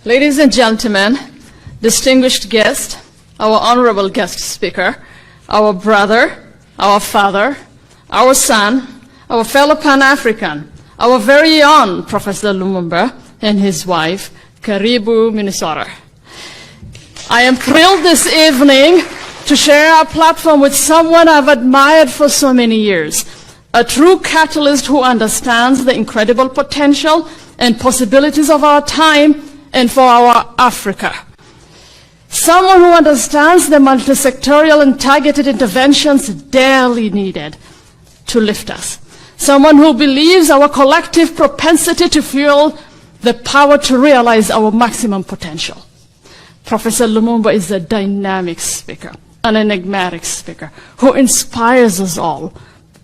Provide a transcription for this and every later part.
Ladies and gentlemen, distinguished guest, our honorable guest speaker, our brother, our father, our son, our fellow Pan-African, our very own Professor Lumumba and his wife, Karibu Minnesota. I am thrilled this evening to share a platform with someone I've admired for so many years, a true catalyst who understands the incredible potential and possibilities of our time and for our Africa. Someone who understands the multisectorial and targeted interventions dearly needed to lift us. Someone who believes our collective propensity to fuel the power to realize our maximum potential. Professor Lumumba is a dynamic speaker, an enigmatic speaker, who inspires us all,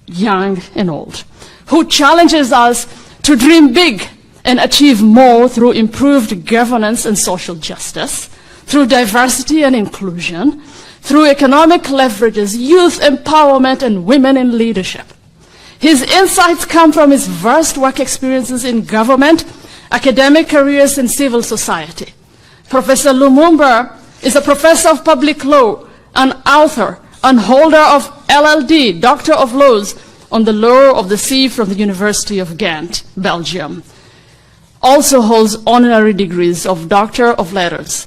young and old, who challenges us to dream big and achieve more through improved governance and social justice, through diversity and inclusion, through economic leverages, youth empowerment, and women in leadership. His insights come from his vast work experiences in government, academic careers, and civil society. Professor Lumumba is a professor of public law, an author, and holder of LLD, Doctor of Laws, on the Law of the Sea from the University of Ghent, Belgium. Also holds honorary degrees of Doctor of Letters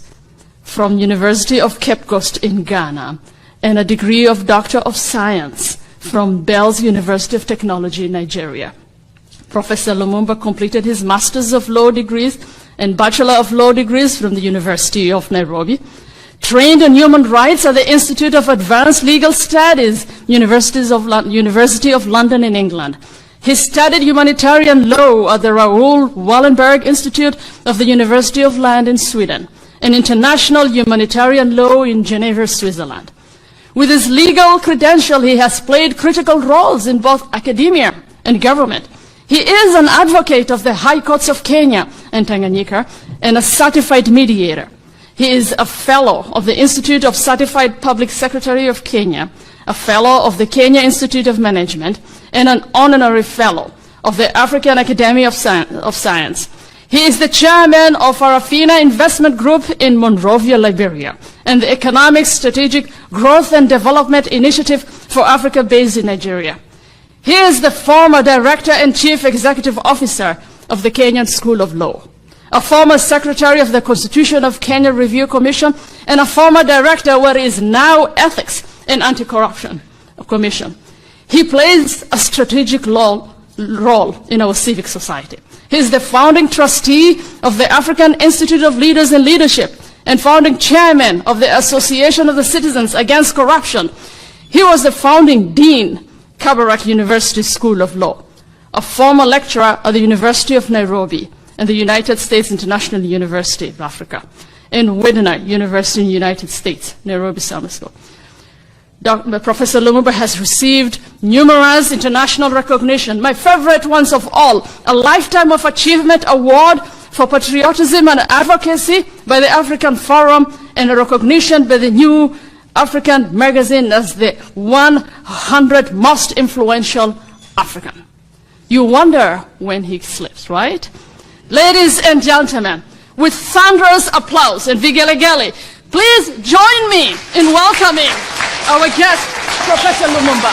from University of Cape Coast in Ghana, and a degree of Doctor of Science from Bells University of Technology, Nigeria. Professor Lumumba completed his Masters of Law degrees and Bachelor of Law degrees from the University of Nairobi, trained in human rights at the Institute of Advanced Legal Studies, University of London in England. He studied humanitarian law at the Raoul Wallenberg Institute of the University of Lund in Sweden, and international humanitarian law in Geneva, Switzerland. With his legal credential, he has played critical roles in both academia and government. He is an advocate of the High Courts of Kenya and Tanganyika and a certified mediator. He is a fellow of the Institute of Certified Public Secretary of Kenya, a fellow of the Kenya Institute of Management, and an honorary fellow of the African Academy of Science. He is the chairman of Farafina Investment Group in Monrovia, Liberia, and the Economic Strategic Growth and Development Initiative for Africa based in Nigeria. He is the former director and chief executive officer of the Kenyan School of Law, a former secretary of the Constitution of Kenya Review Commission, and a former director what is now Ethics and Anti-Corruption Commission. He plays a strategic role in our civic society. He is the founding trustee of the African Institute of Leaders in Leadership and founding chairman of the Association of the Citizens Against Corruption. He was the founding dean, Kabarak University School of Law, a former lecturer at the University of Nairobi and the United States International University of Africa, and Widener University in the United States, Nairobi Summer School. Professor Lumumba has received numerous international recognition, my favorite ones of all, a Lifetime of Achievement Award for Patriotism and Advocacy by the African Forum, and a recognition by the New African magazine as the 100 most influential African. You wonder when he sleeps, right? Ladies and gentlemen, with thunderous applause and vigelegele, please join me in welcoming our guest, Professor Lumumba.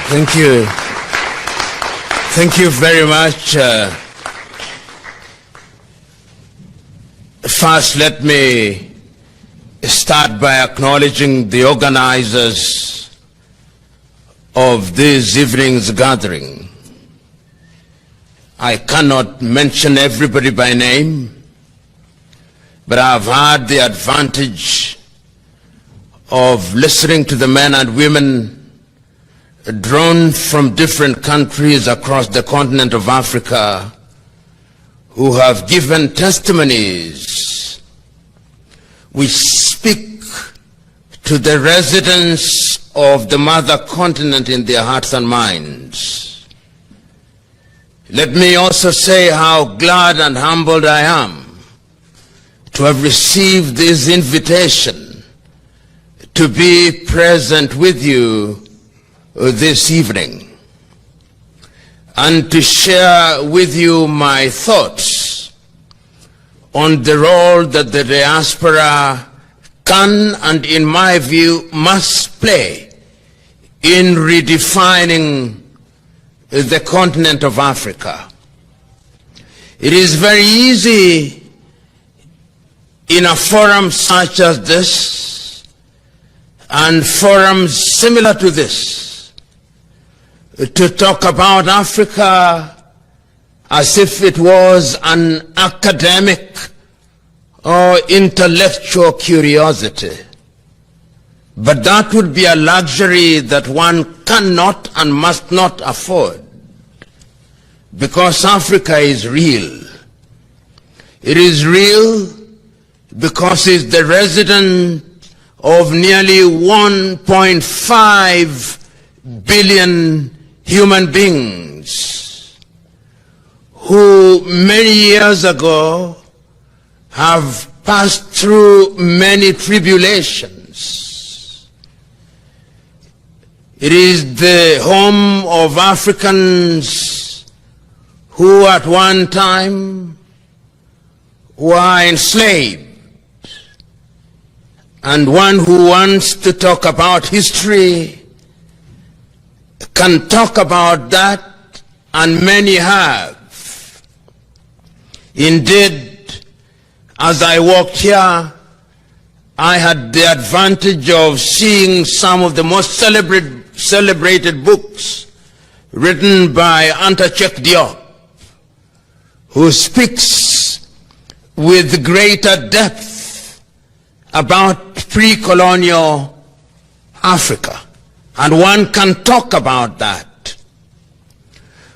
Thank you. Thank you very much. First, let me start by acknowledging the organizers of this evening's gathering. I cannot mention everybody by name, but I've had the advantage of listening to the men and women drawn from different countries across the continent of Africa who have given testimonies which speak to the residents of the mother continent in their hearts and minds. Let me also say how glad and humbled I am to have received this invitation to be present with you this evening and to share with you my thoughts on the role that the diaspora can and, in my view, must play in redefining the continent of Africa. It is very easy in a forum such as this and forums similar to this to talk about Africa as if it was an academic or intellectual curiosity. But that would be a luxury that one cannot and must not afford, because Africa is real. It is real because it's the resident of nearly 1.5 billion human beings who many years ago have passed through many tribulations. It is the home of Africans who at one time were enslaved. And one who wants to talk about history can talk about that, and many have. Indeed, as I walked here, I had the advantage of seeing some of the most celebrated books written by Antachek Diop, who speaks with greater depth about pre-colonial Africa. And one can talk about that.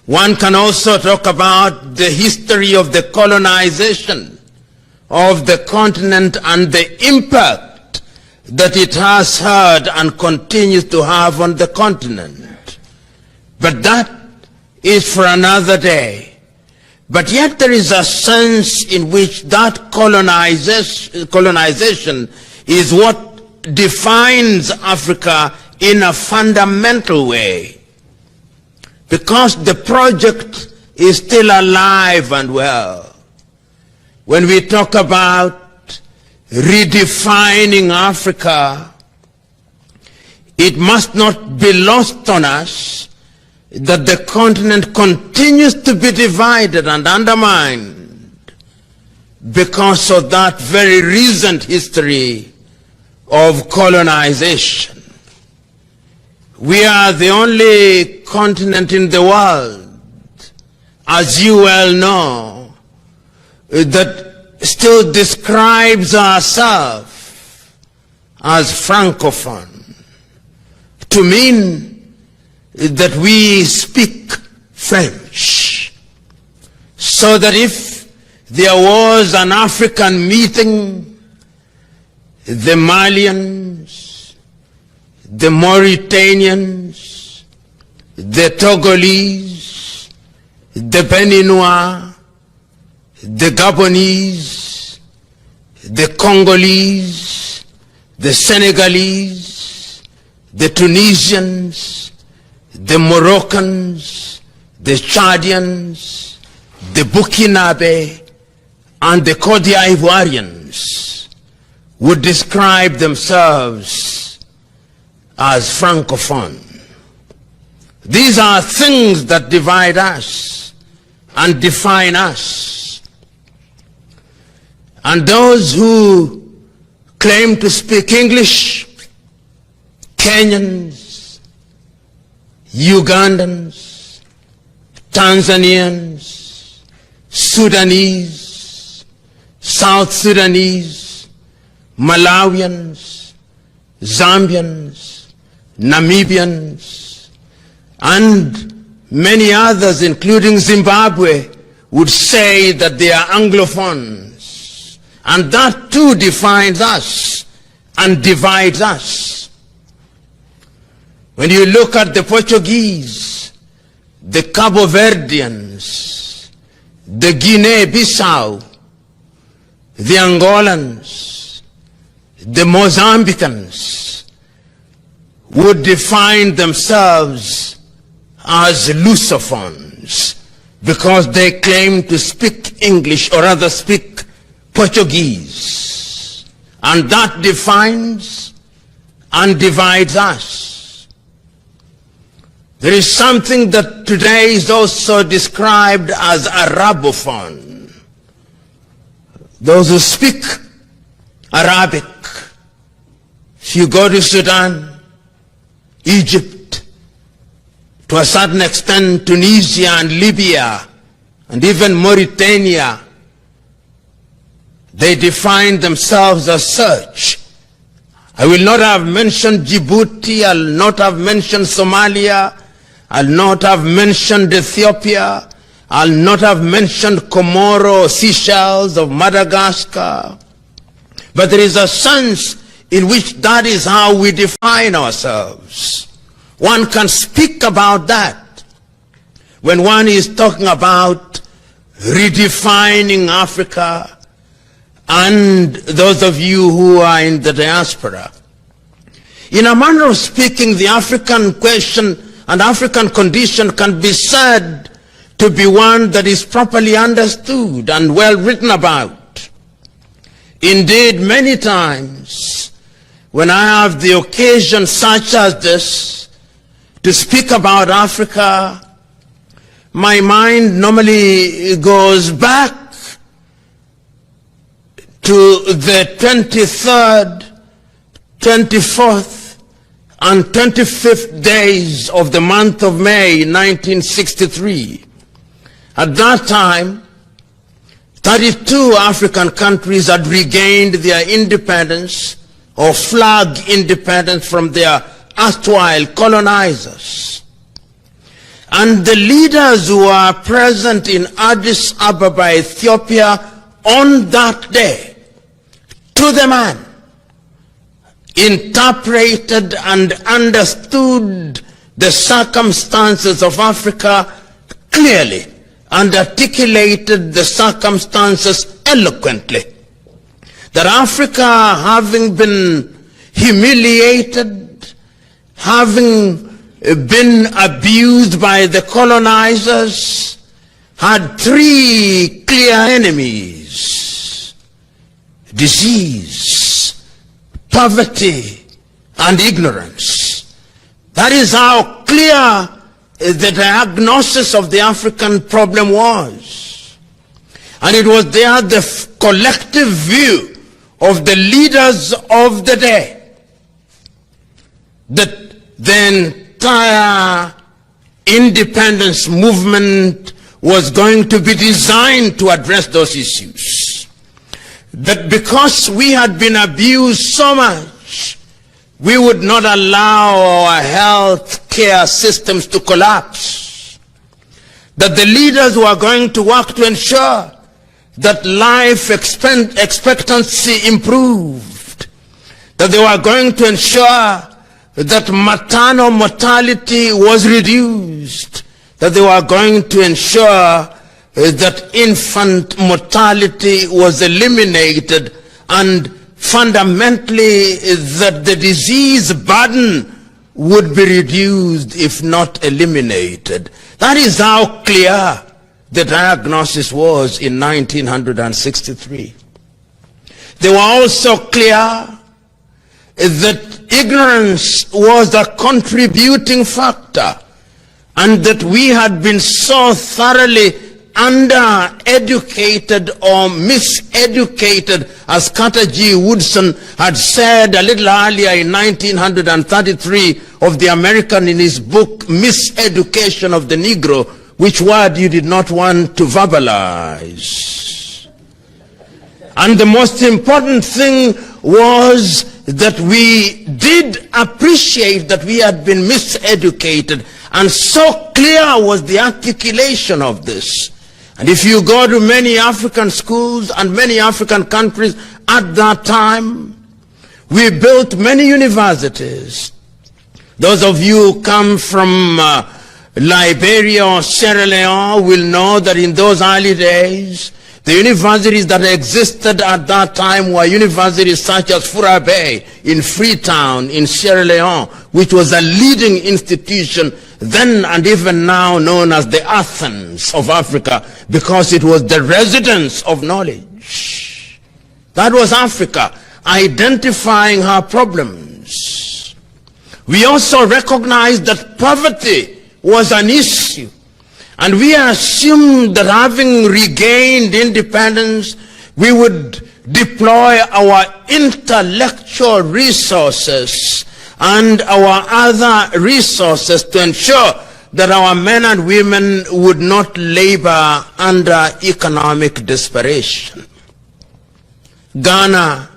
One can also talk about the history of the colonization of the continent and the impact that it has had and continues to have on the continent. But that is for another day. But yet there is a sense in which that colonization is what defines Africa in a fundamental way, because the project is still alive and well. When we talk about redefining Africa, it must not be lost on us that the continent continues to be divided and undermined because of that very recent history of colonization. We are the only continent in the world, as you well know, that still describes ourselves as Francophone, to mean that we speak French, so that if there was an African meeting, the Malians, the Mauritanians, the Togolese, the Beninois, the Gabonese, the Congolese, the Senegalese, the Tunisians, the Moroccans, the Chadians, the Burkinabe, and the Cote d'Ivoirians would describe themselves as Francophone. These are things that divide us and define us. And those who claim to speak English, Kenyans, Ugandans, Tanzanians, Sudanese, South Sudanese, Malawians, Zambians, Namibians, and many others, including Zimbabwe, would say that they are Anglophones. And that too defines us and divides us. When you look at the Portuguese, the Cabo Verdeans, the Guinea-Bissau, the Angolans, the Mozambicans, would define themselves as Lusophones because they claim to speak English, or rather speak Portuguese. And that defines and divides us. There is something that today is also described as Arabophone. Those who speak Arabic. If you go to Sudan, Egypt, to a certain extent Tunisia and Libya, and even Mauritania, they define themselves as such. I will not have mentioned Djibouti, I'll not have mentioned Somalia, I'll not have mentioned Ethiopia, I'll not have mentioned Comoro, Seychelles, of Madagascar. But there is a sense in which that is how we define ourselves. One can speak about that when one is talking about redefining Africa, and those of you who are in the diaspora. In a manner of speaking, the African question and African condition can be said to be one that is properly understood and well written about. Indeed, many times when I have the occasion such as this to speak about Africa, my mind normally goes back to the 23rd, 24th, and 25th days of the month of May 1963. At that time, 32 African countries had regained their independence or flag independence from their erstwhile colonizers. And the leaders who are present in Addis Ababa, Ethiopia, on that day, to the man, interpreted and understood the circumstances of Africa clearly and articulated the circumstances eloquently. That Africa, having been humiliated, having been abused by the colonizers, had three clear enemies: disease, poverty, and ignorance. That is how clear the diagnosis of the African problem was. And it was there the collective view of the leaders of the day that the entire independence movement was going to be designed to address those issues. That because we had been abused so much, we would not allow our health care systems to collapse. That the leaders were going to work to ensure that life expectancy improved. That they were going to ensure that maternal mortality was reduced. That they were going to ensure that infant mortality was eliminated, and fundamentally that the disease burden would be reduced if not eliminated. That is how clear the diagnosis was in 1963. They were also clear that ignorance was a contributing factor, and that we had been so thoroughly under-educated or miseducated, as Carter G. Woodson had said a little earlier in 1933 of the American in his book, Miseducation of the Negro, which word you did not want to verbalize. And the most important thing was that we did appreciate that we had been miseducated, and so clear was the articulation of this. And if you go to many African schools and many African countries at that time, we built many universities. Those of you who come from Liberia or Sierra Leone will know that in those early days, the universities that existed at that time were universities such as Fura Bay in Freetown in Sierra Leone, which was a leading institution then and even now known as the Athens of Africa, because it was the residence of knowledge. That was Africa, identifying her problems. We also recognized that poverty was an issue, and we assumed that having regained independence, we would deploy our intellectual resources and our other resources to ensure that our men and women would not labor under economic desperation. Ghana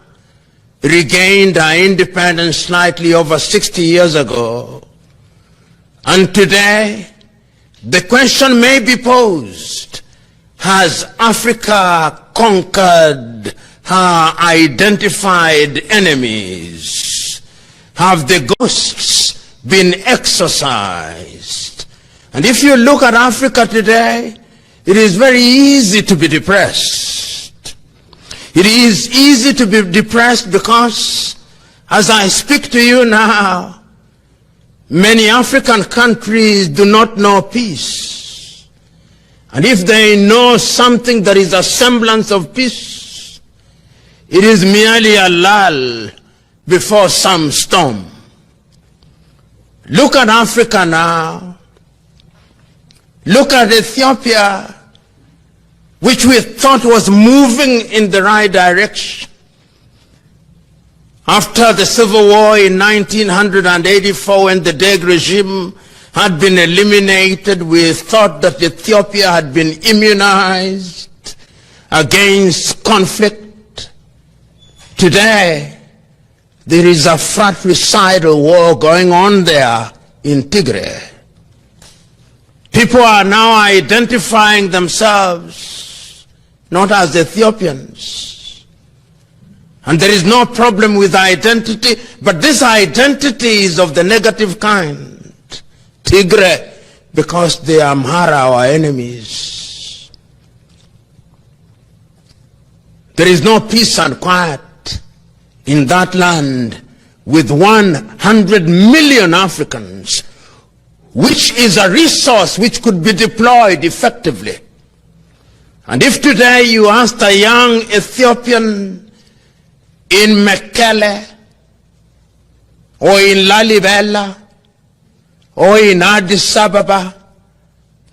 regained our independence slightly over 60 years ago, and today the question may be posed: has Africa conquered her identified enemies? Have the ghosts been exorcised? And if you look at Africa today, it is very easy to be depressed. It is easy to be depressed because, as I speak to you now, many African countries do not know peace. And if they know something that is a semblance of peace, it is merely a lull before some storm. Look at Africa now. Look at Ethiopia, which we thought was moving in the right direction. After the civil war in 1984, when the Derg regime had been eliminated, we thought that Ethiopia had been immunized against conflict. Today, there is a fratricidal war going on there in Tigray. People are now identifying themselves not as Ethiopians. And there is no problem with identity, but this identity is of the negative kind. Tigray, because they are Amhara, our enemies. There is no peace and quiet in that land with 100 million Africans, which is a resource which could be deployed effectively. And if today you asked a young Ethiopian in Mekelle, or in Lalibela, or in Addis Ababa,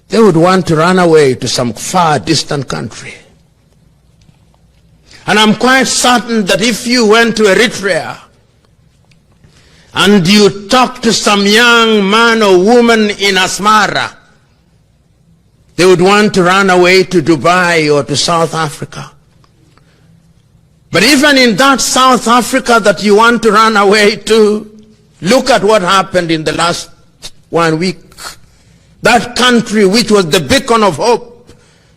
they would want to run away to some far distant country. And I'm quite certain that if you went to Eritrea and you talked to some young man or woman in Asmara, they would want to run away to Dubai or to South Africa. But even in that South Africa that you want to run away to, look at what happened in the last 1 week. That country which was the beacon of hope,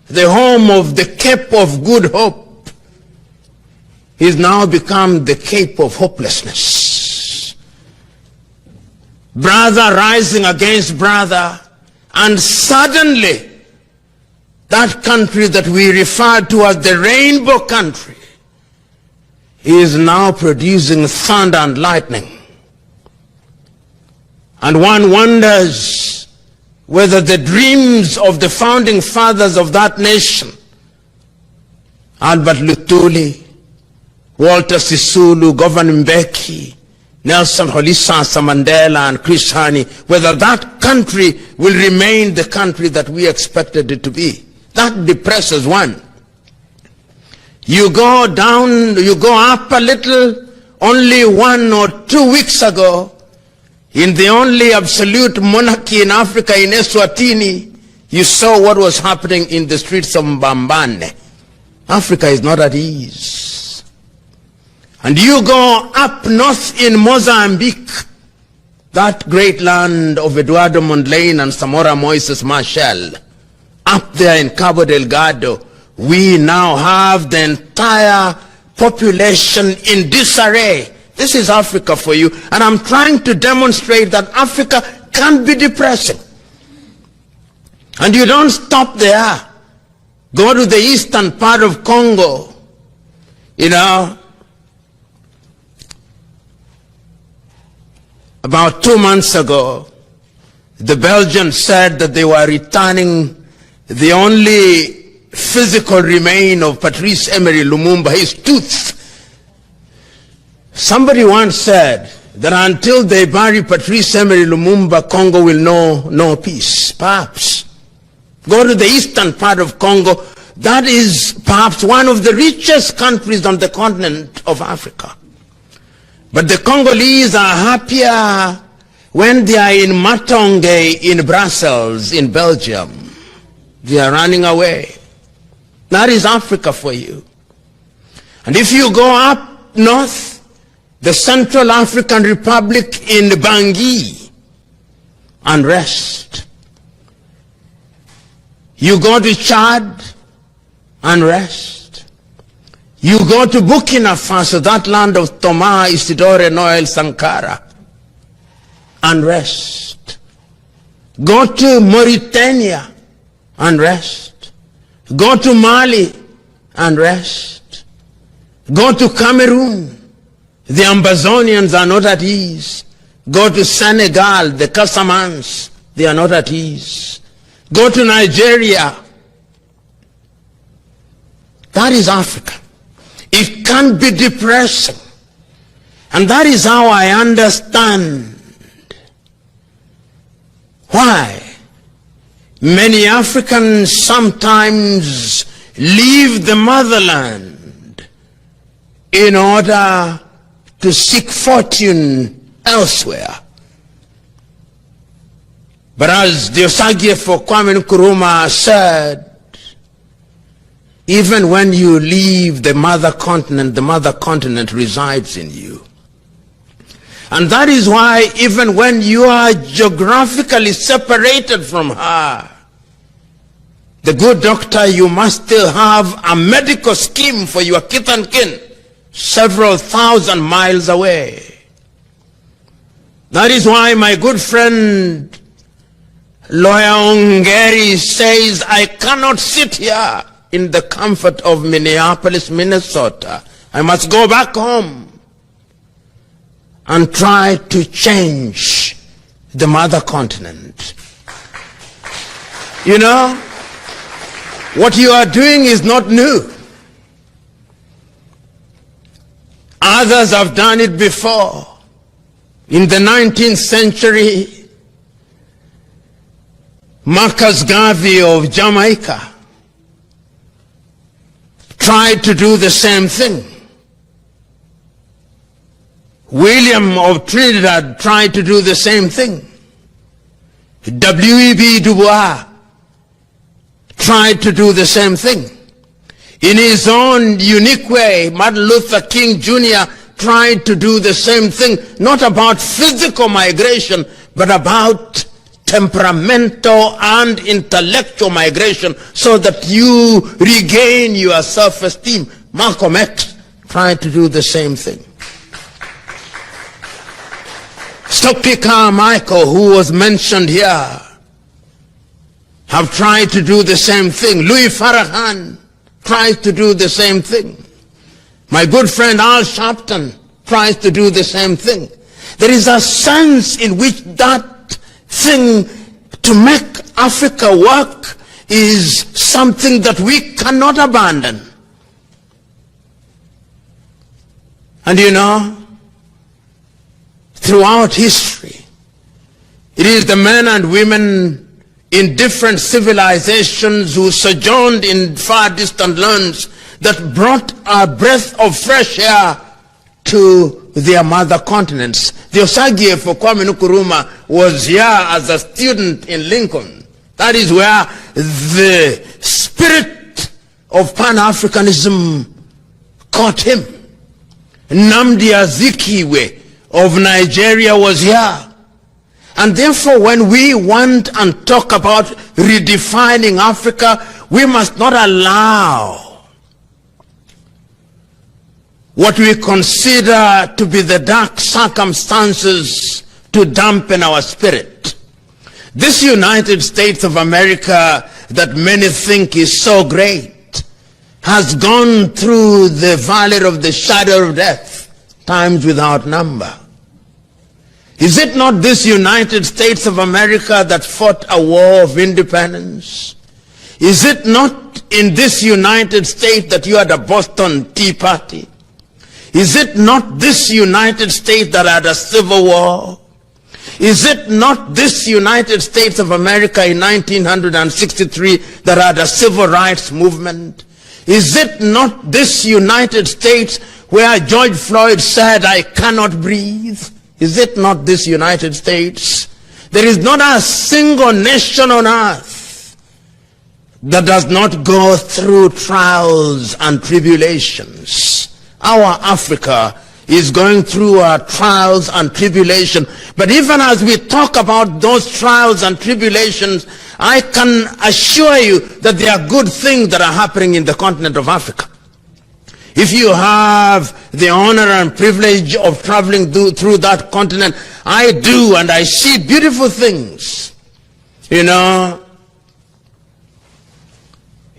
the home of the Cape of Good Hope, is now become the Cape of Hopelessness. Brother rising against brother, and suddenly that country that we refer to as the rainbow country is now producing thunder and lightning. And one wonders whether the dreams of the founding fathers of that nation, Albert Lutuli, Walter Sisulu, Governor Mbeki, Nelson Rolihlahla Mandela, and Chris Hani, whether that country will remain the country that we expected it to be. That depresses one. You go down, you go up a little. Only 1 or 2 weeks ago, in the only absolute monarchy in Africa, in Eswatini, you saw what was happening in the streets of Mbambane. Africa is not at ease. And you go up north in Mozambique, that great land of Eduardo Mondlane and Samora Moises Machel. Up there in Cabo Delgado, we now have the entire population in disarray. This is Africa for you. And I'm trying to demonstrate that Africa can be depressing. And you don't stop there. Go to the eastern part of Congo. You know, about 2 months ago, the Belgians said that they were returning the only physical remain of Patrice Emery Lumumba, his tooth. Somebody once said that until they bury Patrice Emery Lumumba, Congo will know no peace. Perhaps. Go to the eastern part of Congo. That is perhaps one of the richest countries on the continent of Africa. But the Congolese are happier when they are in Matonge in Brussels, in Belgium. They are running away. That is Africa for you. And if you go up north, the Central African Republic in Bangui, unrest. You go to Chad, unrest. You go to Burkina Faso, that land of Thomas Isidore Noel Sankara, unrest. Go to Mauritania, unrest. Go to Mali, unrest. Go to Cameroon. The Ambazonians are not at ease. Go to Senegal, the Casamance, they are not at ease. Go to Nigeria. That is Africa. It can be depressing. And that is how I understand why many Africans sometimes leave the motherland in order to seek fortune elsewhere. But as the Osagyefo Kwame Nkrumah said, even when you leave the mother continent resides in you. And that is why even when you are geographically separated from her, the good doctor, you must still have a medical scheme for your kith and kin several thousand miles away. That is why my good friend Lawyer Ongeri says, I cannot sit here in the comfort of Minneapolis, Minnesota. I must go back home and try to change the mother continent. You know, what you are doing is not new. Others have done it before. In the 19th century, Marcus Garvey of Jamaica tried to do the same thing. William of Trinidad tried to do the same thing. W.E.B. Du Bois tried to do the same thing. In his own unique way, Martin Luther King Jr. tried to do the same thing, not about physical migration, but about temperamental and intellectual migration so that you regain your self-esteem. Malcolm X tried to do the same thing. Stokely Carmichael, who was mentioned here, have tried to do the same thing. Louis Farrakhan tries to do the same thing. My good friend Al Sharpton tries to do the same thing. There is a sense in which that thing to make Africa work is something that we cannot abandon. And you know, throughout history, it is the men and women in different civilizations who sojourned in far distant lands that brought a breath of fresh air to their mother continents. The Osagyefo Kwame Nkrumah was here as a student in Lincoln. That is where the spirit of Pan-Africanism caught him. Nnamdi Azikiwe of Nigeria was here. And therefore, when we want and talk about redefining Africa, we must not allow what we consider to be the dark circumstances to dampen our spirit. This United States of America that many think is so great has gone through the valley of the shadow of death times without number. Is it not this United States of America that fought a war of independence? Is it not in this United States that you had a Boston Tea Party? Is it not this United States that had a civil war? Is it not this United States of America in 1963 that had a civil rights movement? Is it not this United States where George Floyd said, "I cannot breathe"? Is it not this United States? There is not a single nation on earth that does not go through trials and tribulations. Our Africa is going through trials and tribulation. But even as we talk about those trials and tribulations, I can assure you that there are good things that are happening in the continent of Africa. If you have the honor and privilege of traveling through that continent, I do, and I see beautiful things. You know,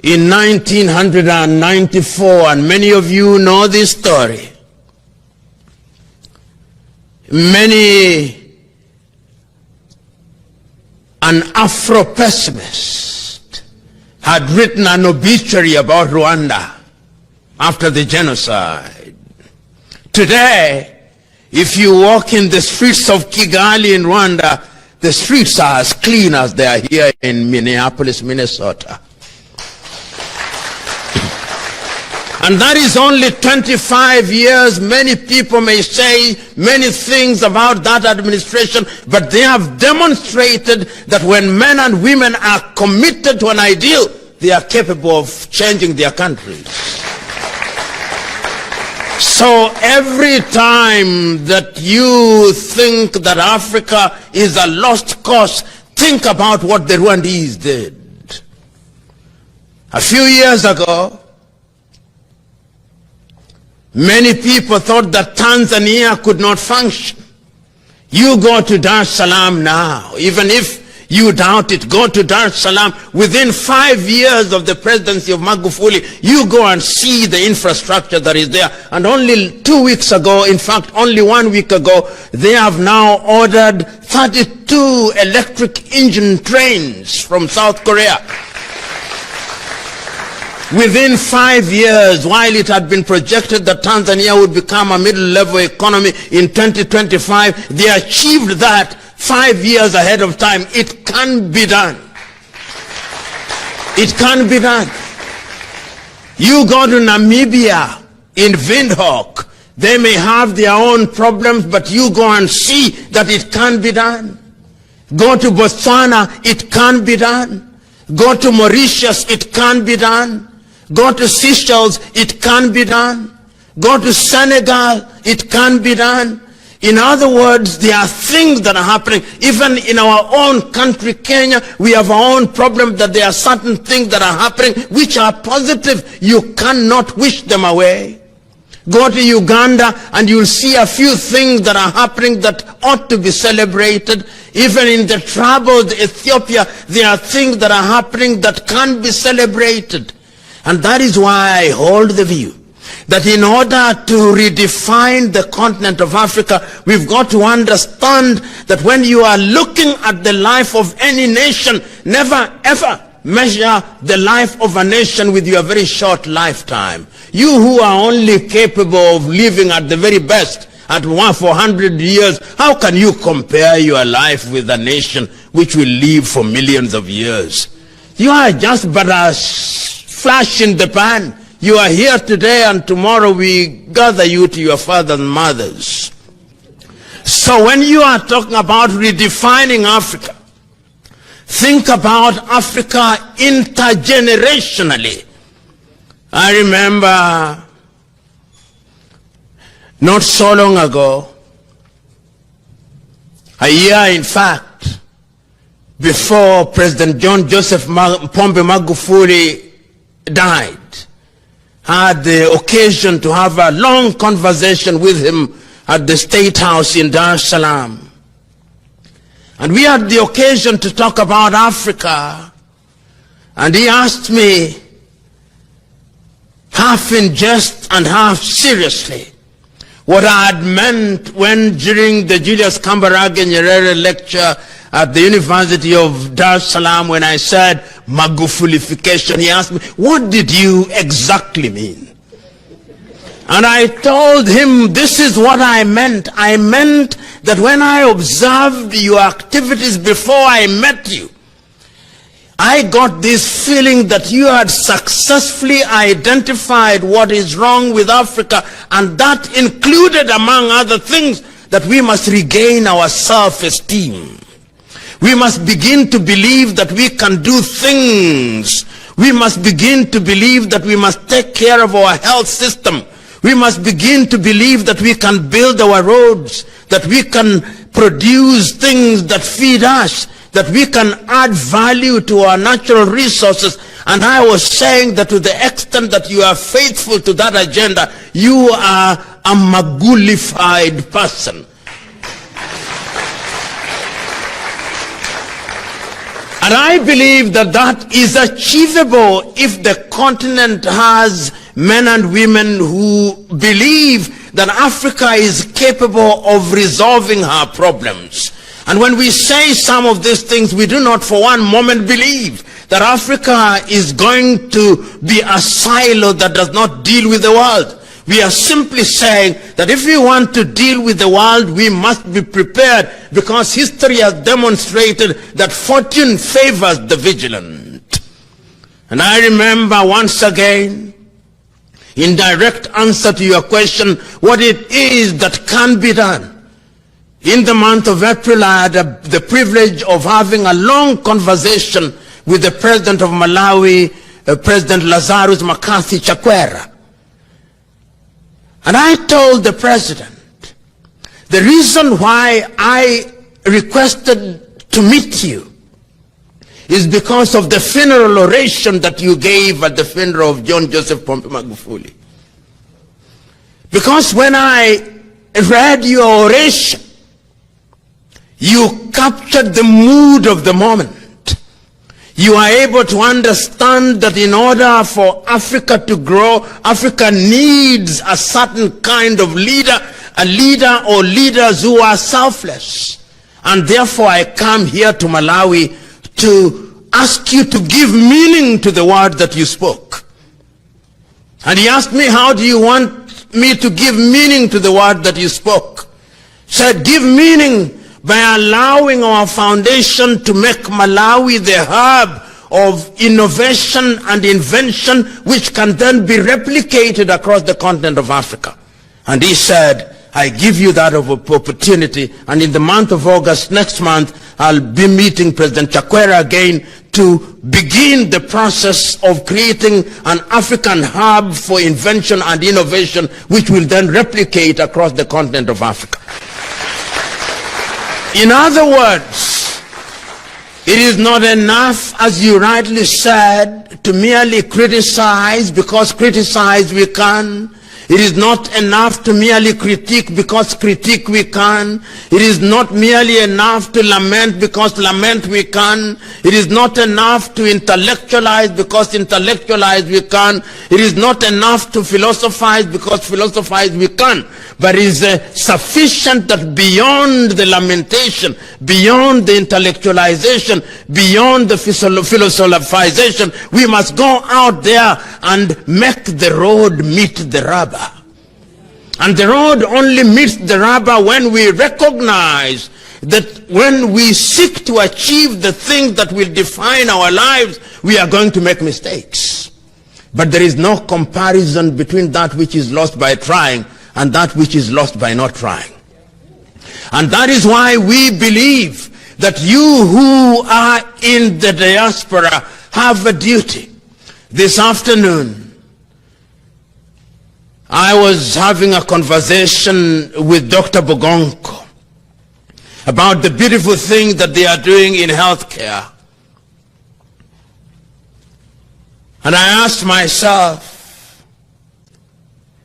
in 1994, and many of you know this story, an Afro-pessimist had written an obituary about Rwanda after the genocide. Today, if you walk in the streets of Kigali in Rwanda, the streets are as clean as they are here in Minneapolis, Minnesota. And that is only 25 years. Many people may say many things about that administration, but they have demonstrated that when men and women are committed to an ideal, they are capable of changing their countries. So every time that you think that Africa is a lost cause, think about what the Rwandese did. A few years ago, many people thought that Tanzania could not function. You go to Dar es Salaam now, even if you doubt it, go to Dar es Salaam. Within 5 years of the presidency of Magufuli, you go and see the infrastructure that is there. And only 2 weeks ago, in fact, only 1 week ago, they have now ordered 32 electric engine trains from South Korea. Within 5 years, while it had been projected that Tanzania would become a middle-level economy in 2025, they achieved that 5 years ahead of time. It can be done. It can be done. You go to Namibia, in Windhoek, they may have their own problems, but you go and see that it can be done. Go to Botswana, it can be done. Go to Mauritius, it can be done. Go to Seychelles, it can be done. Go to Senegal, it can be done. In other words, there are things that are happening. Even in our own country, Kenya, we have our own problem that there are certain things that are happening which are positive. You cannot wish them away. Go to Uganda and you'll see a few things that are happening that ought to be celebrated. Even in the troubled Ethiopia, there are things that are happening that can be celebrated. And that is why I hold the view that in order to redefine the continent of Africa, we've got to understand that when you are looking at the life of any nation, never ever measure the life of a nation with your very short lifetime. You who are only capable of living at the very best at 400 years, how can you compare your life with a nation which will live for millions of years? You are just but a flash in the pan. You are here today and tomorrow we gather you to your fathers and mothers. So when you are talking about redefining Africa, think about Africa intergenerationally. I remember not so long ago, a year in fact, before President John Joseph Pombe Magufuli died, I had the occasion to have a long conversation with him at the State House in Dar es Salaam. And we had the occasion to talk about Africa. And he asked me, half in jest and half seriously, what I had meant when during the Julius Kambarage Nyerere lecture at the University of Dar es Salaam, when I said Magufulification, he asked me, what did you exactly mean? And I told him, this is what I meant. I meant that when I observed your activities before I met you, I got this feeling that you had successfully identified what is wrong with Africa, and that included, among other things, that we must regain our self-esteem. We must begin to believe that we can do things. We must begin to believe that we must take care of our health system. We must begin to believe that we can build our roads, that we can produce things that feed us, that we can add value to our natural resources. And I was saying that to the extent that you are faithful to that agenda, you are a Magulified person. And I believe that that is achievable if the continent has men and women who believe that Africa is capable of resolving her problems. And when we say some of these things, we do not for one moment believe that Africa is going to be a silo that does not deal with the world. We are simply saying that if we want to deal with the world, we must be prepared, because history has demonstrated that fortune favors the vigilant. And I remember once again, in direct answer to your question, what it is that can be done. In the month of April, I had the privilege of having a long conversation with the president of Malawi, President Lazarus Makathi Chakwera. And I told the president, the reason why I requested to meet you is because of the funeral oration that you gave at the funeral of John Joseph Pombe Magufuli. Because when I read your oration, you captured the mood of the moment. You are able to understand that in order for Africa to grow, Africa needs a certain kind of leader, a leader or leaders who are selfless. And therefore I come here to Malawi to ask you to give meaning to the word that you spoke. And he asked me, how do you want me to give meaning to the word that you spoke? Said, give meaning by allowing our foundation to make Malawi the hub of innovation and invention, which can then be replicated across the continent of Africa. And he said, I give you that opportunity, and in the month of August, next month, I'll be meeting President Chakwera again to begin the process of creating an African hub for invention and innovation, which will then replicate across the continent of Africa. In other words, it is not enough, as you rightly said, to merely criticize, because criticize we can. It is not enough to merely critique, because critique we can. It is not merely enough to lament, because lament we can. It is not enough to intellectualize, because intellectualize we can. It is not enough to philosophize, because philosophize we can. But it is sufficient that beyond the lamentation, beyond the intellectualization, beyond the philosophization, we must go out there and make the road meet the rubber. And the road only meets the rubber when we recognize that when we seek to achieve the things that will define our lives, we are going to make mistakes. But there is no comparison between that which is lost by trying and that which is lost by not trying. And that is why we believe that you who are in the diaspora have a duty. This afternoon, I was having a conversation with Dr. Bogonko about the beautiful thing that they are doing in healthcare. And I asked myself,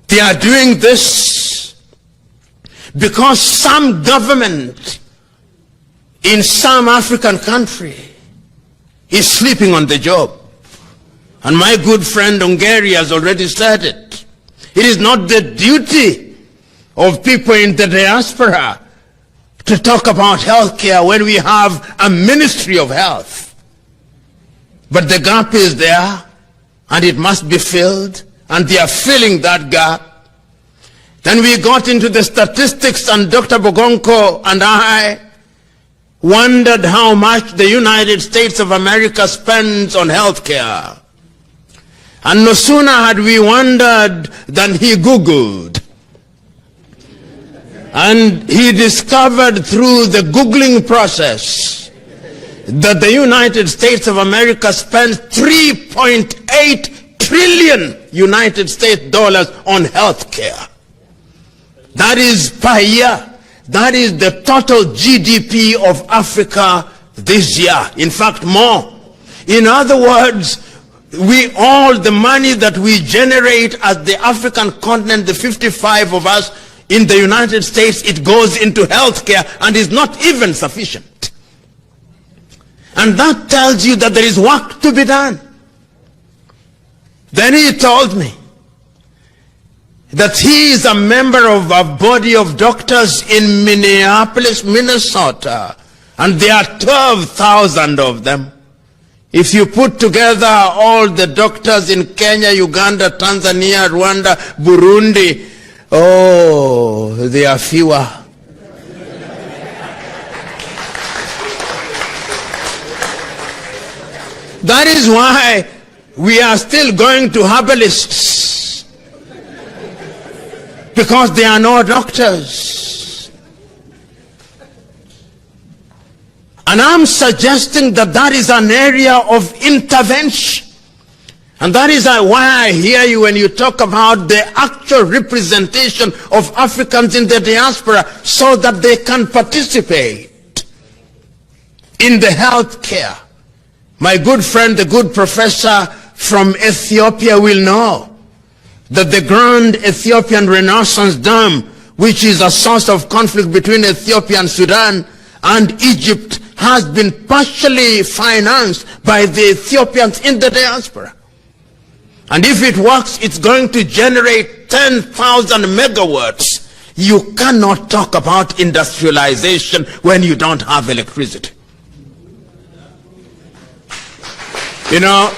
they are doing this because some government in some African country is sleeping on the job. And my good friend Ongeri has already said it. It is not the duty of people in the diaspora to talk about healthcare when we have a ministry of health. But the gap is there, and it must be filled, and they are filling that gap. Then we got into the statistics, and Dr. Bogonko and I wondered how much the United States of America spends on healthcare. And no sooner had we wondered than he Googled. And he discovered through the Googling process that the United States of America spends 3.8 trillion United States dollars on healthcare. That is per year. That is the total GDP of Africa this year. In fact, more. In other words, all the money that we generate as the African continent, the 55 of us in the United States, it goes into healthcare and is not even sufficient. And that tells you that there is work to be done. Then he told me that he is a member of a body of doctors in Minneapolis, Minnesota, and there are 12,000 of them. If you put together all the doctors in Kenya, Uganda, Tanzania, Rwanda, Burundi, oh, they are fewer. That is why we are still going to herbalists, because there are no doctors. And I'm suggesting that that is an area of intervention. And that is why I hear you when you talk about the actual representation of Africans in the diaspora so that they can participate in the health care. My good friend, the good professor from Ethiopia will know that the Grand Ethiopian Renaissance Dam, which is a source of conflict between Ethiopia and Sudan and Egypt, has been partially financed by the Ethiopians in the diaspora. And if it works, it's going to generate 10,000 megawatts. You cannot talk about industrialization when you don't have electricity. You know,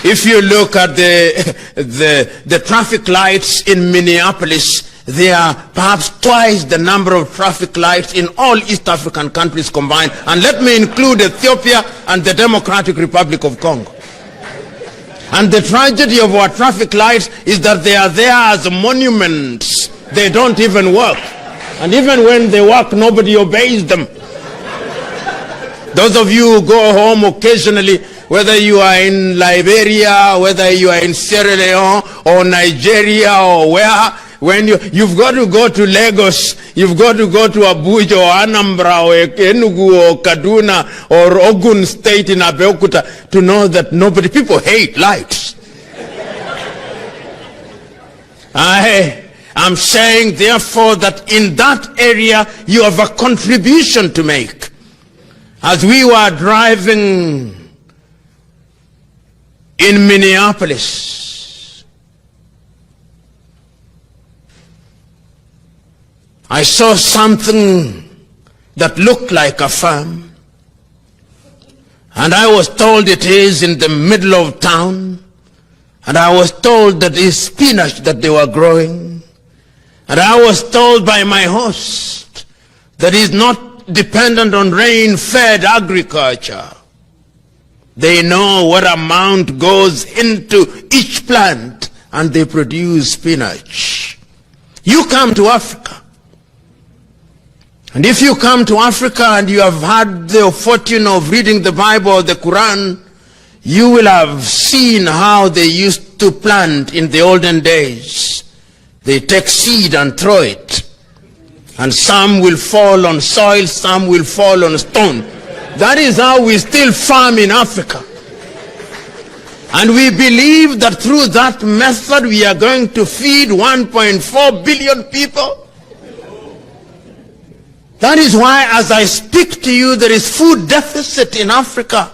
if you look at the traffic lights in Minneapolis, they are perhaps twice the number of traffic lights in all East African countries combined. And let me include Ethiopia and the Democratic Republic of Congo. And the tragedy of our traffic lights is that they are there as monuments. They don't even work. And even when they work, nobody obeys them. Those of you who go home occasionally, whether you are in Liberia, whether you are in Sierra Leone or Nigeria or where, when you've got to go to Lagos, you've got to go to Abuja or Anambra or Enugu or Kaduna or Ogun State in Abeokuta to know that people hate lights. I am saying therefore that in that area you have a contribution to make. As we were driving in Minneapolis, I saw something that looked like a farm, and I was told it is in the middle of town, and I was told that it's spinach that they were growing, and I was told by my host that it's not dependent on rain-fed agriculture. They know what amount goes into each plant, and they produce spinach. You come to Africa, and if you come to Africa and you have had the fortune of reading the Bible or the Quran, you will have seen how they used to plant in the olden days. They take seed and throw it. And some will fall on soil, some will fall on stone. That is how we still farm in Africa. And we believe that through that method we are going to feed 1.4 billion people. That is why as I speak to you, there is food deficit in Africa.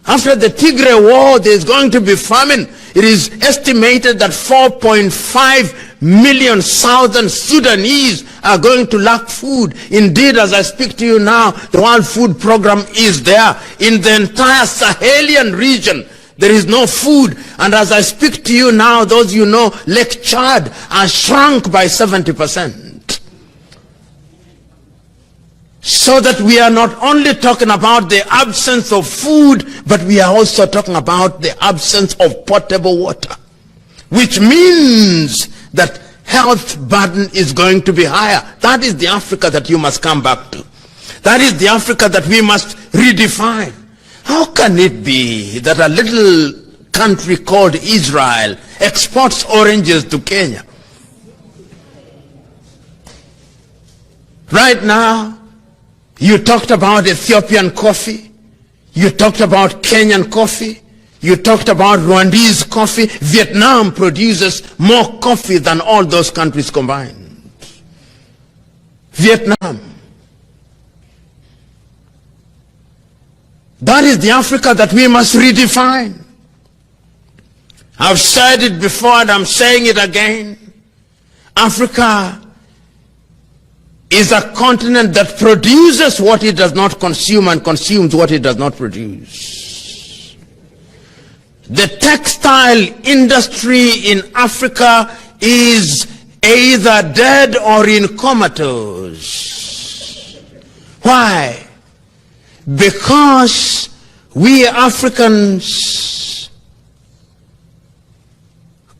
After the Tigray war, there is going to be famine. It is estimated that 4.5 million southern Sudanese are going to lack food. Indeed, as I speak to you now, the World Food Program is there. In the entire Sahelian region, there is no food. And as I speak to you now, those you know, Lake Chad are shrunk by 70%. So that we are not only talking about the absence of food, but we are also talking about the absence of potable water, which means that health burden is going to be higher. That is the Africa that you must come back to. That is the Africa that we must redefine. How can it be that a little country called Israel exports oranges to Kenya? Right now, you talked about Ethiopian coffee, you talked about Kenyan coffee, you talked about Rwandese coffee. Vietnam produces more coffee than all those countries combined. Vietnam. That is the Africa that we must redefine. I've said it before and I'm saying it again. Africa is a continent that produces what it does not consume and consumes what it does not produce. The textile industry in Africa is either dead or in comatose. Why? Because we Africans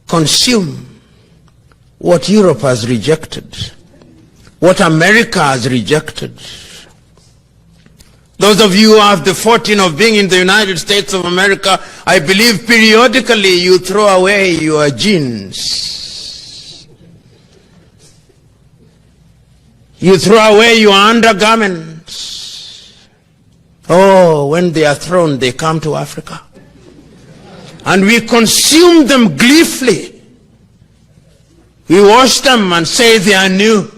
consume what Europe has rejected, what America has rejected. Those of you who have the fortune of being in the United States of America, I believe periodically you throw away your jeans. You throw away your undergarments. Oh, when they are thrown, they come to Africa. And we consume them gleefully. We wash them and say they are new.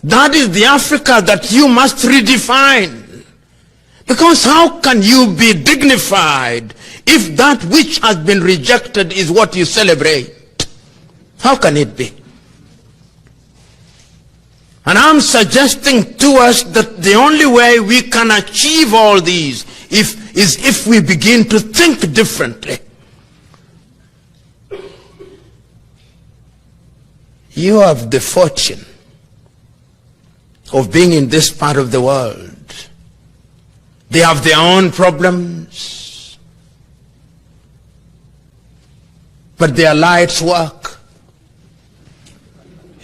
That is the Africa that you must redefine. Because how can you be dignified if that which has been rejected is what you celebrate? How can it be? And I'm suggesting to us that the only way we can achieve all these is if we begin to think differently. You have the fortune of being in this part of the world. They have their own problems, but their lights work.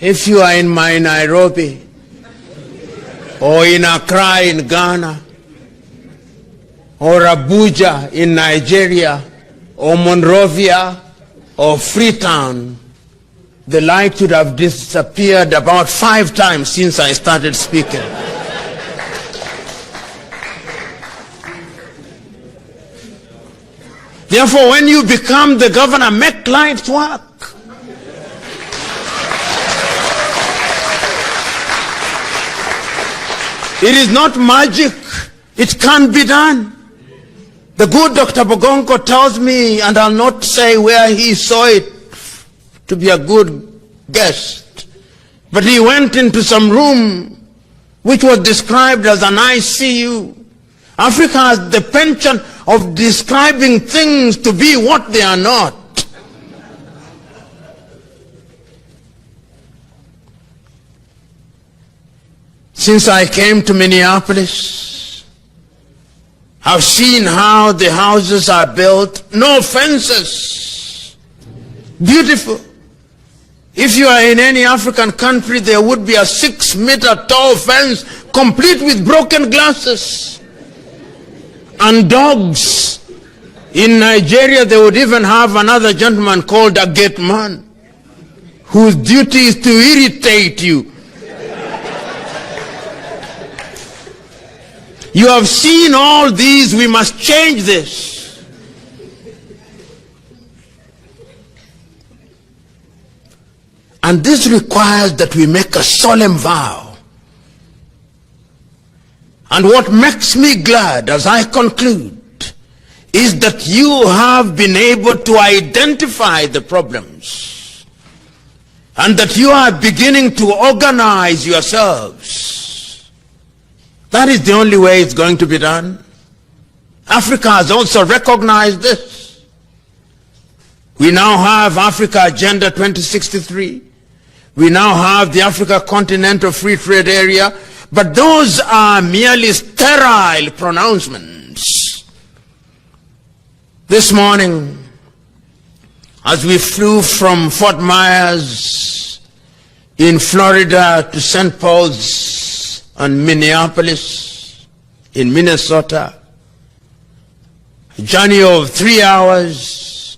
If you are in my Nairobi, or in Accra in Ghana, or Abuja in Nigeria, or Monrovia, or Freetown, the light would have disappeared about 5 times since I started speaking. Therefore, when you become the governor, make lights work. It is not magic. It can be done. The good Dr. Bogonko tells me, and I'll not say where he saw it to be a good guest, but he went into some room which was described as an ICU. Africa has the penchant of describing things to be what they are not. Since I came to Minneapolis, I've seen how the houses are built, no fences, beautiful. If you are in any African country, there would be a 6-meter tall fence complete with broken glasses and dogs. In Nigeria, they would even have another gentleman called a gate man, whose duty is to irritate you. You have seen all these. We must change this. And this requires that we make a solemn vow. And what makes me glad as I conclude is that you have been able to identify the problems and that you are beginning to organize yourselves. That is the only way it's going to be done. Africa has also recognized this. We now have Africa Agenda 2063. We now have the Africa Continental Free Trade Area, but those are merely sterile pronouncements. This morning, as we flew from Fort Myers in Florida to St. Paul's and Minneapolis in Minnesota, a journey of 3 hours,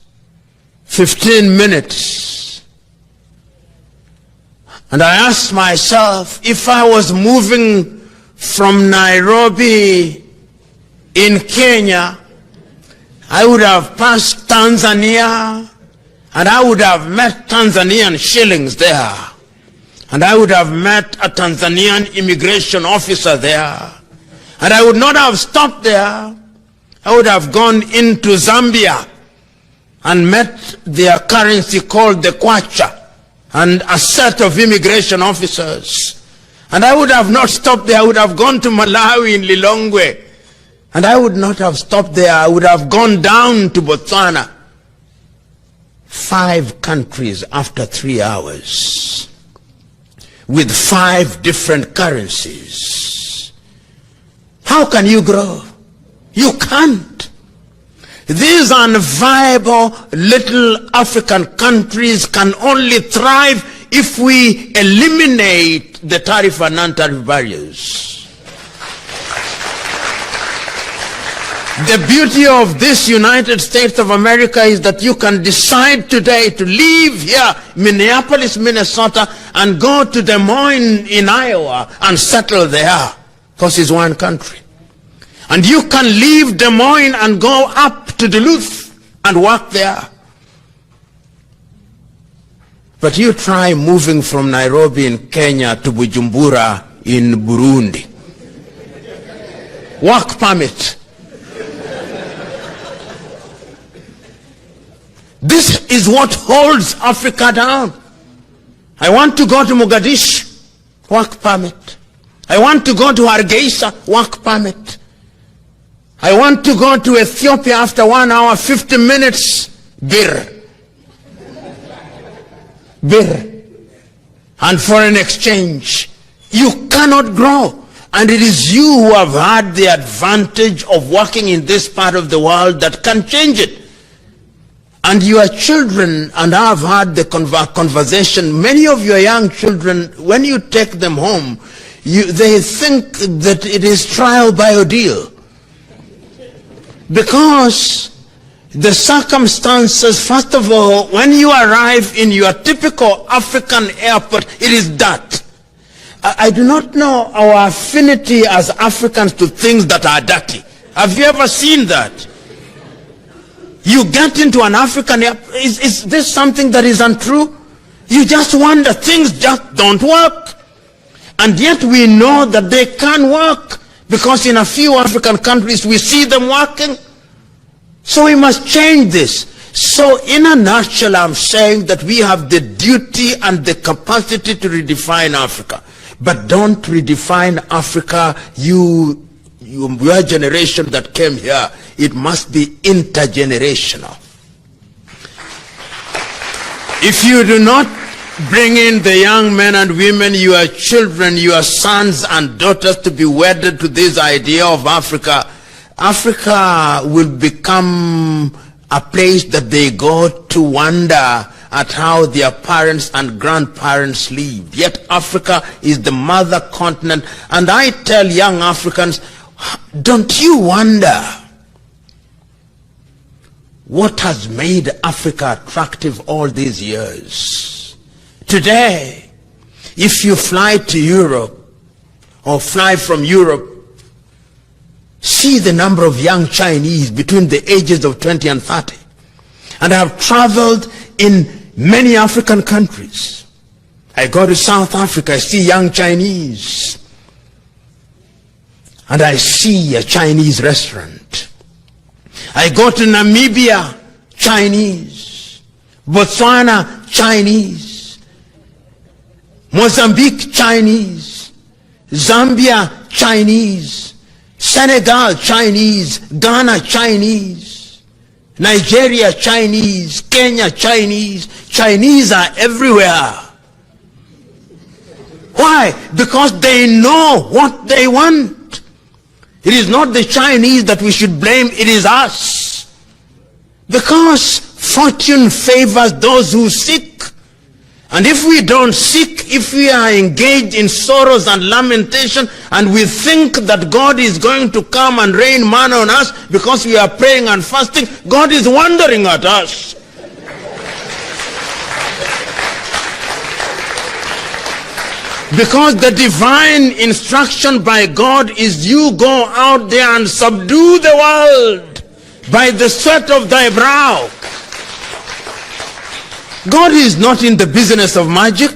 15 minutes. And I asked myself, if I was moving from Nairobi in Kenya, I would have passed Tanzania, and I would have met Tanzanian shillings there. And I would have met a Tanzanian immigration officer there. And I would not have stopped there. I would have gone into Zambia and met their currency called the kwacha and a set of immigration officers. And I would have not stopped there. I would have gone to Malawi in Lilongwe. And I would not have stopped there. I would have gone down to Botswana. 5 countries after 3 hours with 5 different currencies. How can you grow? You can't. These unviable little African countries can only thrive if we eliminate the tariff and non-tariff barriers. The beauty of this United States of America is that you can decide today to leave here, Minneapolis, Minnesota, and go to Des Moines in Iowa and settle there, because it's one country. And you can leave Des Moines and go up to Duluth and work there. But you try moving from Nairobi in Kenya to Bujumbura in Burundi. Work permit. This is what holds Africa down. I want to go to Mogadishu, work permit. I want to go to Hargeisa, work permit. I want to go to Ethiopia after 1 hour, 50 minutes, birr. Birr. And foreign exchange. You cannot grow. And it is you who have had the advantage of working in this part of the world that can change it. And your children, and I've had the conversation, many of your young children, when you take them home, they think that it is trial by ordeal. Because the circumstances, first of all, when you arrive in your typical African airport, it is dirt. I do not know our affinity as Africans to things that are dirty. Have you ever seen that? You get into an African airport, is this something that is untrue? You just wonder, things just don't work. And yet we know that they can work, because in a few African countries we see them working. So we must change this. So in a nutshell, I'm saying that we have the duty and the capacity to redefine Africa. But don't redefine Africa, your generation that came here. It must be intergenerational. If you do not bring in the young men and women, your children, your sons and daughters, to be wedded to this idea of Africa, Africa will become a place that they go to wonder at how their parents and grandparents lived. Yet Africa is the mother continent. And I tell young Africans, don't you wonder what has made Africa attractive all these years? Today, if you fly to Europe or fly from Europe, see the number of young Chinese between the ages of 20 and 30. And I have traveled in many African countries. I go to South Africa, I see young Chinese. And I see a Chinese restaurant. I go to Namibia, Chinese. Botswana, Chinese. Mozambique, Chinese. Zambia, Chinese. Senegal, Chinese. Ghana, Chinese. Nigeria, Chinese. Kenya, Chinese. Chinese are everywhere. Why? Because they know what they want. It is not the Chinese that we should blame, it is us. Because fortune favors those who seek. And if we don't seek, if we are engaged in sorrows and lamentation, and we think that God is going to come and rain manna on us because we are praying and fasting, God is wondering at us. Because the divine instruction by God is you go out there and subdue the world by the sweat of thy brow. God is not in the business of magic.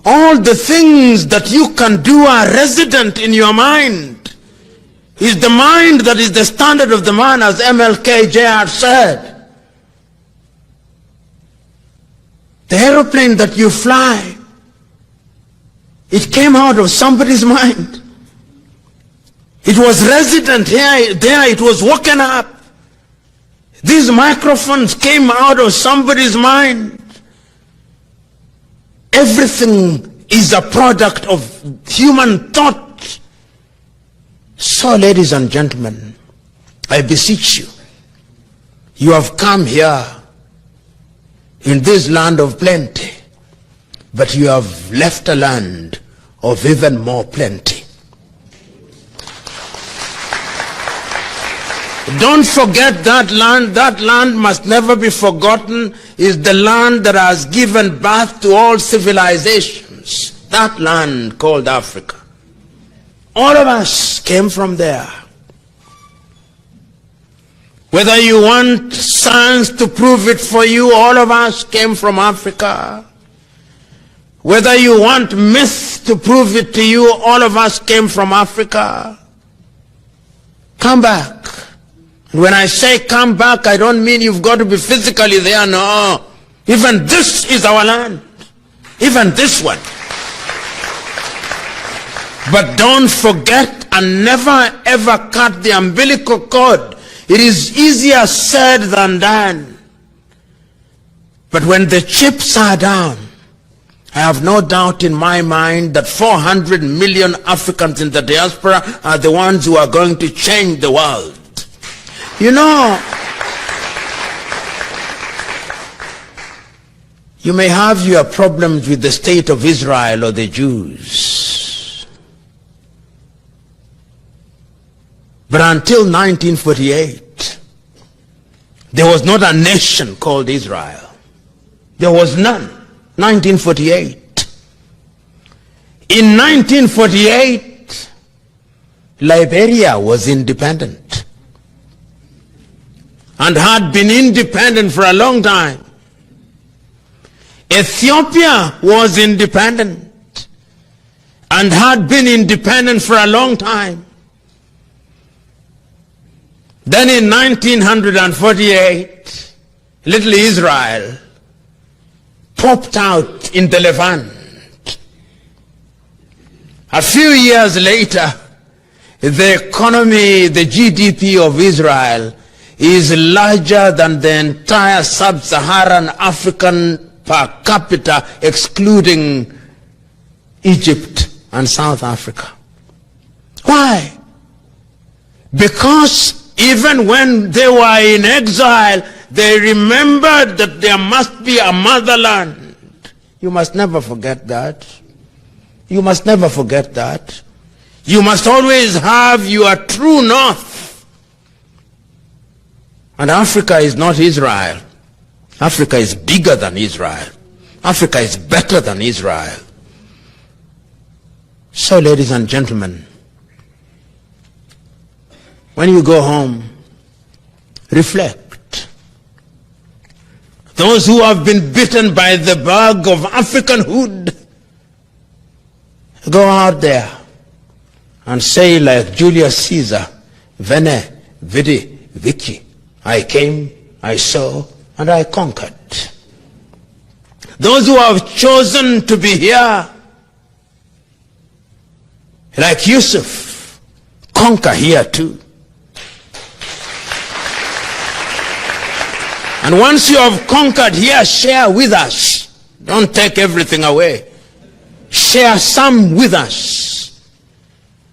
All the things that you can do are resident in your mind. It's the mind that is the standard of the man, as MLK Jr. said. The aeroplane that you fly, it came out of somebody's mind. It was resident here, there, it was woken up. These microphones came out of somebody's mind. Everything is a product of human thought. So, ladies and gentlemen, I beseech you, you have come here in this land of plenty, but you have left a land of even more plenty. Don't forget that land. That land must never be forgotten. Is the land that has given birth to all civilizations. That land called Africa. All of us came from there. Whether you want science to prove it for you, all of us came from Africa. Whether you want myth to prove it to you, all of us came from Africa. Come back. When I say come back, I don't mean you've got to be physically there, no. Even this is our land. Even this one. But don't forget and never ever cut the umbilical cord. It is easier said than done. But when the chips are down, I have no doubt in my mind that 400 million Africans in the diaspora are the ones who are going to change the world. You know, you may have your problems with the state of Israel or the Jews. But until 1948, there was not a nation called Israel. There was none. 1948. In 1948, Liberia was independent. And had been independent for a long time. Ethiopia was independent and had been independent for a long time. Then in 1948, little Israel popped out in the Levant. A few years later, the economy, the GDP of Israel is larger than the entire sub-Saharan African per capita, excluding Egypt and South Africa. Why? Because even when they were in exile, they remembered that there must be a motherland. You must never forget that. You must never forget that. You must always have your true north. And Africa is not Israel. Africa is bigger than Israel. Africa is better than Israel. So, ladies and gentlemen, when you go home, reflect. Those who have been bitten by the bug of Africanhood, go out there and say like Julius Caesar, Veni, Vidi, Vicky. I came, I saw, and I conquered. Those who have chosen to be here, like Yusuf, conquer here too. And once you have conquered here, share with us. Don't take everything away. Share some with us.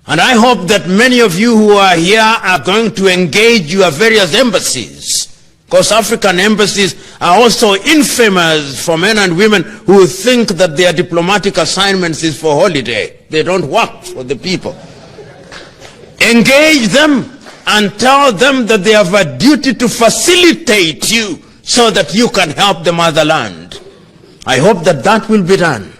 And I hope that many of you who are here are going to engage your various embassies. Because African embassies are also infamous for men and women who think that their diplomatic assignments is for holiday. They don't work for the people. Engage them and tell them that they have a duty to facilitate you so that you can help the motherland. I hope that that will be done,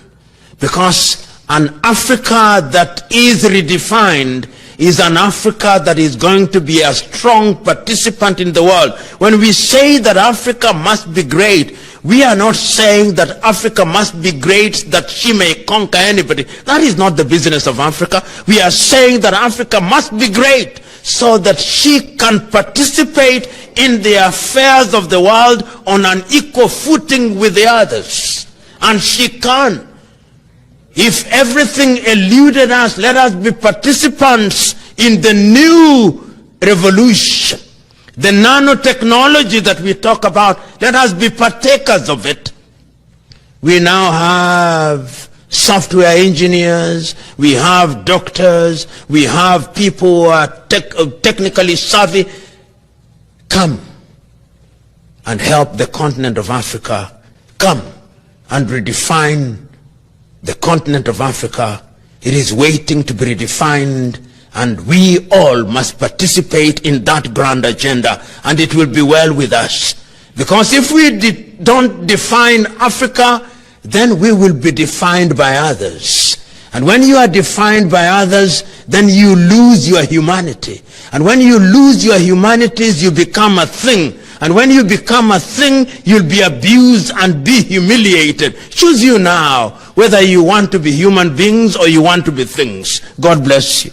because an Africa that is redefined is an Africa that is going to be a strong participant in the world. When we say that Africa must be great, we are not saying that Africa must be great that she may conquer anybody. That is not the business of Africa. We are saying that Africa must be great so that she can participate in the affairs of the world on an equal footing with the others. And she can. If everything eluded us, let us be participants in the new revolution. The nanotechnology that we talk about, let us be partakers of it. We now have software engineers, we have doctors, we have people who are technically savvy. Come and help the continent of Africa. Come and redefine the continent of Africa. It is waiting to be redefined, and we all must participate in that grand agenda, and it will be well with us. Because if we don't define Africa, then we will be defined by others. And when you are defined by others, then you lose your humanity. And when you lose your humanities, you become a thing. And when you become a thing, you'll be abused and be humiliated. Choose you now, whether you want to be human beings or you want to be things. God bless you.